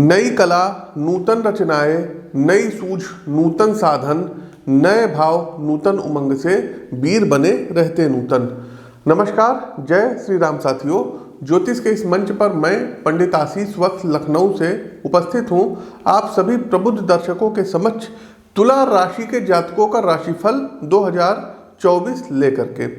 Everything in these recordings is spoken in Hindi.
नई कला नूतन रचनाएं, नई सूझ नूतन साधन, नए भाव नूतन उमंग से वीर बने रहते नूतन। नमस्कार, जय श्री राम साथियों। ज्योतिष के इस मंच पर मैं पंडित आशीष वत्स लखनऊ से उपस्थित हूं। आप सभी प्रबुद्ध दर्शकों के समक्ष तुला राशि के जातकों का राशिफल 2024 लेकर के।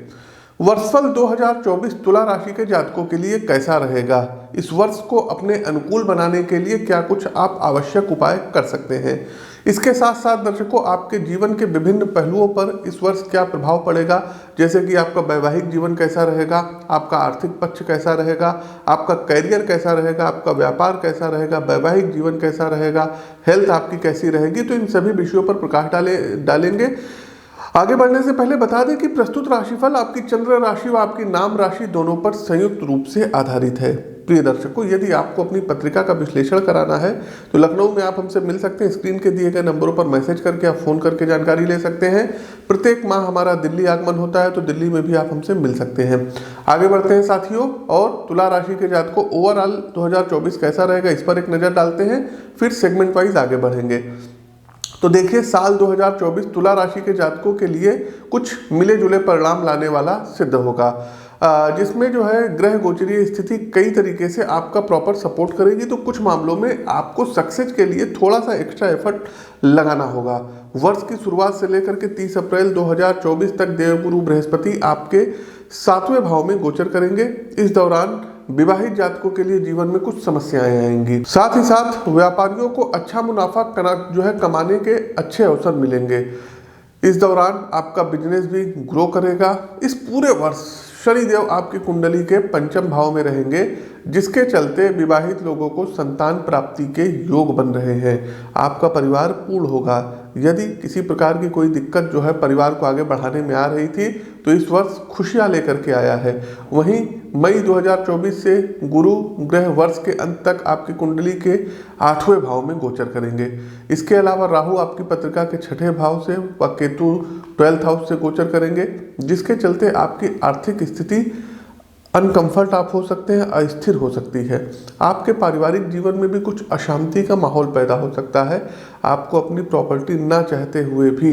वर्षफल 2024 तुला राशि के जातकों के लिए कैसा रहेगा, इस वर्ष को अपने अनुकूल बनाने के लिए क्या कुछ आप आवश्यक उपाय कर सकते हैं। इसके साथ साथ दर्शकों, आपके जीवन के विभिन्न पहलुओं पर इस वर्ष क्या प्रभाव पड़ेगा, जैसे कि आपका वैवाहिक जीवन कैसा रहेगा, आपका आर्थिक पक्ष कैसा रहेगा, आपका करियर कैसा रहेगा, आपका व्यापार कैसा रहेगा, वैवाहिक जीवन कैसा रहेगा, हेल्थ आपकी कैसी रहेगी। तो इन सभी विषयों पर प्रकाश डालेंगे। आगे बढ़ने से पहले बता दें कि प्रस्तुत राशिफल आपकी चंद्र राशि व आपकी नाम राशि दोनों पर संयुक्त रूप से आधारित है। प्रिय दर्शकों, यदि आपको अपनी पत्रिका का विश्लेषण कराना है तो लखनऊ में आप हमसे मिल सकते हैं। स्क्रीन के दिए गए नंबरों पर मैसेज करके आप फोन करके जानकारी ले सकते हैं। प्रत्येक माह हमारा दिल्ली आगमन होता है, तो दिल्ली में भी आप हमसे मिल सकते हैं। आगे बढ़ते हैं साथियों, और तुला राशि के जातकों ओवरऑल 2024 कैसा रहेगा, इस पर एक नजर डालते हैं, फिर सेगमेंट वाइज आगे बढ़ेंगे। तो देखिए, साल 2024 तुला राशि के जातकों के लिए कुछ मिले जुले परिणाम लाने वाला सिद्ध होगा, जिसमें जो है ग्रह गोचरीय स्थिति कई तरीके से आपका प्रॉपर सपोर्ट करेगी। तो कुछ मामलों में आपको सक्सेस के लिए थोड़ा सा एक्स्ट्रा एफर्ट लगाना होगा। वर्ष की शुरुआत से लेकर के 30 अप्रैल 2024 तक देवगुरु बृहस्पति आपके 7वें भाव में गोचर करेंगे। इस दौरान विवाहित जातकों के लिए जीवन में कुछ समस्याएं आएंगी। साथ ही साथ व्यापारियों को अच्छा मुनाफा कमाने के अच्छे अवसर मिलेंगे। इस दौरान आपका बिजनेस भी ग्रो करेगा। इस पूरे वर्ष शनिदेव आपकी कुंडली के 5वें भाव में रहेंगे, जिसके चलते विवाहित लोगों को संतान प्राप्ति के योग बन रहे हैं। आपका परिवार पूर्ण होगा। यदि किसी प्रकार की कोई दिक्कत जो है परिवार को आगे बढ़ाने में आ रही थी, तो इस वर्ष खुशियां लेकर के आया है। वहीं मई 2024 से गुरु ग्रह वर्ष के अंत तक आपकी कुंडली के 8वें भाव में गोचर करेंगे। इसके अलावा राहु आपकी पत्रिका के 6ठे भाव से व केतु 12th हाउस से गोचर करेंगे, जिसके चलते आपकी आर्थिक स्थिति अनकंफर्ट आप हो सकते हैं, अस्थिर हो सकती है। आपके पारिवारिक जीवन में भी कुछ अशांति का माहौल पैदा हो सकता है। आपको अपनी प्रॉपर्टी ना चाहते हुए भी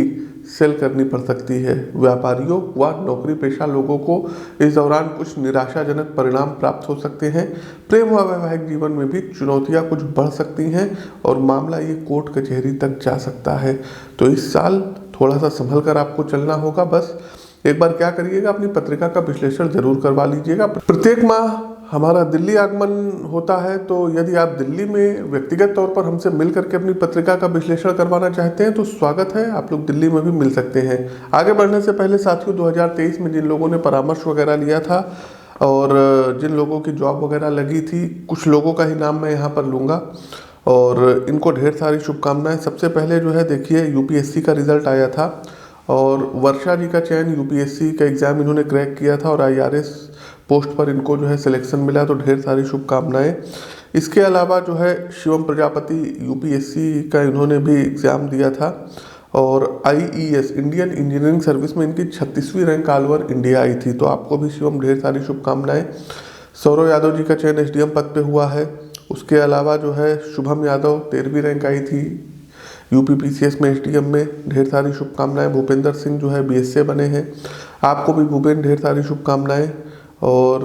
सेल करनी पड़ सकती है। व्यापारियों व नौकरी पेशा लोगों को इस दौरान कुछ निराशाजनक परिणाम प्राप्त हो सकते हैं। प्रेम व वैवाहिक जीवन में भी चुनौतियां कुछ बढ़ सकती हैं और मामला ये कोर्ट कचहरी तक जा सकता है। तो इस साल थोड़ा सा संभल कर आपको चलना होगा। बस एक बार क्या करिएगा, अपनी पत्रिका का विश्लेषण जरूर करवा लीजिएगा। प्रत्येक माह हमारा दिल्ली आगमन होता है, तो यदि आप दिल्ली में व्यक्तिगत तौर पर हमसे मिल करके अपनी पत्रिका का विश्लेषण करवाना चाहते हैं तो स्वागत है, आप लोग दिल्ली में भी मिल सकते हैं। आगे बढ़ने से पहले साथियों, 2023 में जिन लोगों ने परामर्श वगैरह लिया था और जिन लोगों की जॉब वगैरह लगी थी, कुछ लोगों का ही नाम मैं यहाँ पर लूँगा और इनको ढेर सारी शुभकामनाएं। सबसे पहले जो है देखिए, यूपीएससी का रिजल्ट आया था और वर्षा जी का चयन यूपीएससी का एग्ज़ाम इन्होंने क्रैक किया था और आईआरएस पोस्ट पर इनको जो है सिलेक्शन मिला, तो ढेर सारी शुभकामनाएं। इसके अलावा जो है शिवम प्रजापति यूपीएससी का इन्होंने भी एग्ज़ाम दिया था और आईईएस इंडियन इंजीनियरिंग सर्विस में इनकी 36वीं रैंक ऑल ओवर इंडिया आई थी, तो आपको भी शिवम ढेर सारी शुभकामनाएं। सौरव यादव जी का चयन एसडीएम पद पे हुआ है। उसके अलावा जो है शुभम यादव 13वीं रैंक आई थी यूपीपीसीएस में एसडीएम में, ढेर सारी शुभकामनाएं। भूपेंद्र सिंह जो है बीएसए बने हैं, आपको भी भूपेंद्र ढेर सारी शुभकामनाएं। और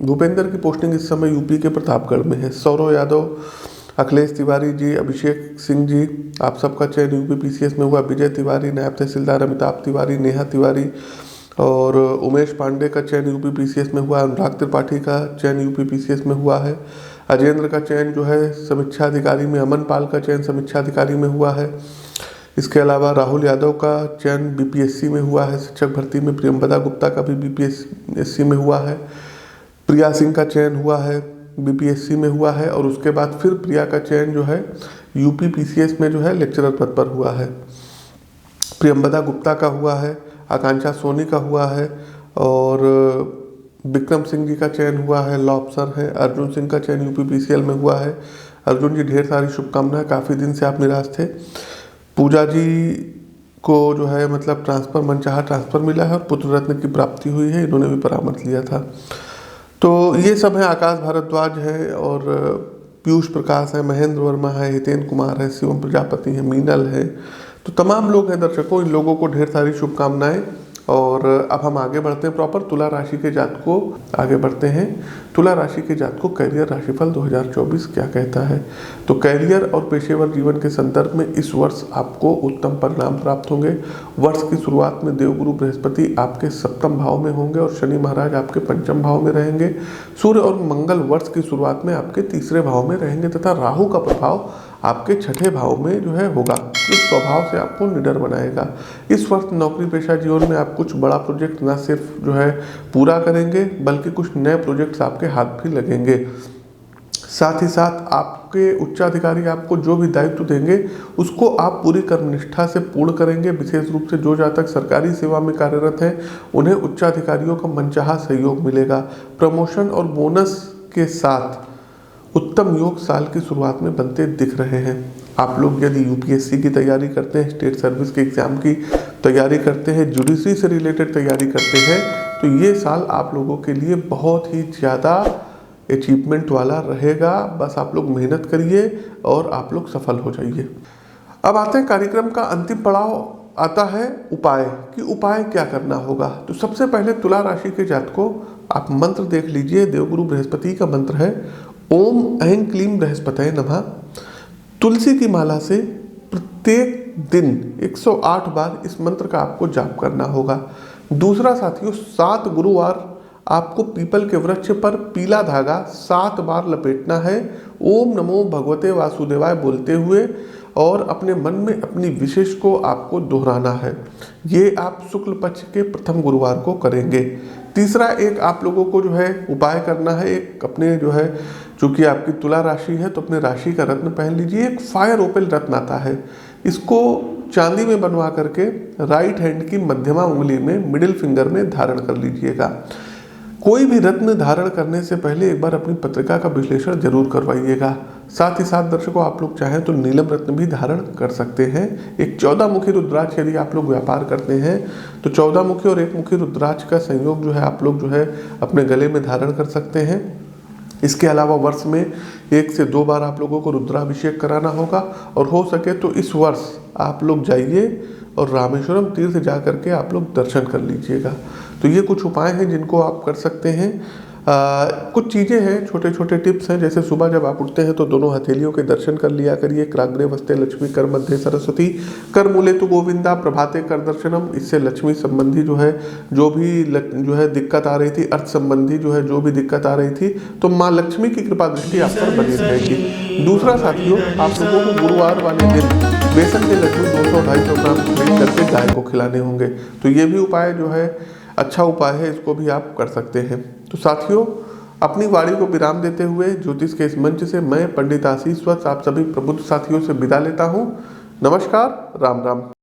भूपेंद्र की पोस्टिंग इस समय यूपी के प्रतापगढ़ में है। सौरव यादव, अखिलेश तिवारी जी, अभिषेक सिंह जी, आप सबका चयन यूपीपीसीएस में हुआ। विजय तिवारी, नायब तहसीलदार अमिताभ तिवारी, नेहा तिवारी और उमेश पांडे का चयन यूपीपीसीएस में हुआ। अनुराग त्रिपाठी का चयन यूपीपीसीएस में हुआ है। अजेंद्र का चयन जो है समीक्षा अधिकारी में, अमन पाल का चयन समीक्षा अधिकारी में हुआ है। इसके अलावा राहुल यादव का चयन बीपीएससी में हुआ है शिक्षक भर्ती में। प्रियंबदा गुप्ता का भी बीपीएससी में हुआ है। प्रिया सिंह का चयन हुआ है, बीपीएससी में हुआ है। और उसके बाद फिर प्रिया का चयन जो है यूपीपीसीएस में जो है लेक्चरर पद पर हुआ है। प्रियंबदा गुप्ता का हुआ है, आकांक्षा सोनी का हुआ है और विक्रम सिंह जी का चयन हुआ है, लॉ अफसर है। अर्जुन सिंह का चयन यूपीपीसीएल में हुआ है। अर्जुन जी ढेर सारी शुभकामनाएं, काफ़ी दिन से आप निराश थे। पूजा जी को जो है मतलब ट्रांसफ़र, मनचाहा ट्रांसफ़र मिला है और पुत्र रत्न की प्राप्ति हुई है, इन्होंने भी परामर्श लिया था। तो ये सब है। आकाश भारद्वाज है और पीयूष प्रकाश है, महेंद्र वर्मा है, हितेन कुमार है, शिवम प्रजापति है, मीनल है, तो तमाम लोग हैं दर्शकों, इन लोगों को ढेर सारी शुभकामनाएं। और अब हम आगे बढ़ते हैं प्रॉपर तुला राशि के जातकों आगे बढ़ते हैं। तुला राशि के जातकों कैरियर राशिफल 2024 क्या कहता है। तो कैरियर और पेशेवर जीवन के संदर्भ में इस वर्ष आपको उत्तम परिणाम प्राप्त होंगे। वर्ष की शुरुआत में देवगुरु बृहस्पति आपके सप्तम भाव में होंगे और शनि महाराज आपके पंचम भाव में रहेंगे। सूर्य और मंगल वर्ष की शुरुआत में आपके तीसरे भाव में रहेंगे तथा राहु का प्रभाव आपके छठे भाव में जो है होगा, जो स्वभाव से आपको निडर बनाएगा। इस वर्ष नौकरी पेशा जीवन में आप कुछ बड़ा प्रोजेक्ट न सिर्फ जो है पूरा करेंगे बल्कि कुछ नए प्रोजेक्ट्स आपके हाथ भी लगेंगे। साथ ही साथ आपके उच्चाधिकारी आपको जो भी दायित्व देंगे उसको आप पूरी कर्मनिष्ठा से पूर्ण करेंगे। विशेष रूप से जो जातक सरकारी सेवा में कार्यरत हैं उन्हें उच्चाधिकारियों का मनचाहा सहयोग मिलेगा। प्रमोशन और बोनस के साथ उत्तम योग साल की शुरुआत में बनते दिख रहे हैं। आप लोग यदि यूपीएससी की तैयारी करते हैं, स्टेट सर्विस के एग्जाम की तैयारी करते हैं, जुडिशरी से रिलेटेड तैयारी करते हैं, तो ये साल आप लोगों के लिए बहुत ही ज़्यादा अचीवमेंट वाला रहेगा। बस आप लोग मेहनत करिए और आप लोग सफल हो जाइए। अब आते हैं कार्यक्रम का अंतिम पड़ाव आता है उपाय कि उपाय क्या करना होगा। तो सबसे पहले तुला राशि के जातकों आप मंत्र देख लीजिए। देवगुरु बृहस्पति का मंत्र है ओम ऐं क्लीं बृहस्पतये नमः। तुलसी की माला से प्रत्येक दिन 108 बार इस मंत्र का आपको जाप करना होगा। दूसरा साथियों, 7 गुरुवार आपको पीपल के वृक्ष पर पीला धागा 7 बार लपेटना है ओम नमो भगवते वासुदेवाय बोलते हुए और अपने मन में अपनी विशेष को आपको दोहराना है। ये आप शुक्ल पक्ष के प्रथम गुरुवार को करेंगे। तीसरा एक आप लोगों को जो है उपाय करना है, एक अपने जो है चूंकि आपकी तुला राशि है तो अपने राशि का रत्न पहन लीजिए। एक फायर ओपेल रत्न आता है, इसको चांदी में बनवा करके राइट हैंड की मध्यमा उंगली में मिडिल फिंगर में धारण कर लीजिएगा। कोई भी रत्न धारण करने से पहले एक बार अपनी पत्रिका का विश्लेषण जरूर करवाइएगा। साथ ही साथ दर्शकों आप लोग चाहें तो नीलम रत्न भी धारण कर सकते हैं। एक 14 मुखी रुद्राक्ष यदि आप लोग व्यापार करते हैं तो 14 मुखी और 1 मुखी रुद्राक्ष का संयोग जो है आप लोग जो है अपने गले में धारण कर सकते हैं। इसके अलावा वर्ष में 1 से 2 बार आप लोगों को रुद्राभिषेक कराना होगा और हो सके तो इस वर्ष आप लोग जाइए और रामेश्वरम तीर्थ जा करके आप लोग दर्शन कर लीजिएगा। तो ये कुछ उपाय हैं जिनको आप कर सकते हैं। कुछ चीज़ें हैं, छोटे छोटे टिप्स हैं, जैसे सुबह जब आप उठते हैं तो दोनों हथेलियों के दर्शन कर लिया करिए। क्राग्रे वस्ते लक्ष्मी कर मध्य सरस्वती कर मूले तो गोविंदा प्रभाते कर दर्शनम। इससे लक्ष्मी संबंधी जो है दिक्कत आ रही थी, अर्थ संबंधी जो भी दिक्कत आ रही थी, तो माँ लक्ष्मी की कृपा दृष्टि आप पर बनी रहेगी। दूसरा साथियों, आप लोगों को गुरुवार वाले दिन बेसन के लड्डू 200-250 ग्राम खरीद करके गाय को खिलाने होंगे। तो ये भी उपाय जो है अच्छा उपाय है, इसको भी आप कर सकते हैं। तो साथियों, अपनी वाणी को विराम देते हुए ज्योतिष के इस मंच से मैं पंडित आशीष वत्स आप सभी प्रबुद्ध साथियों से विदा लेता हूँ। नमस्कार, राम राम।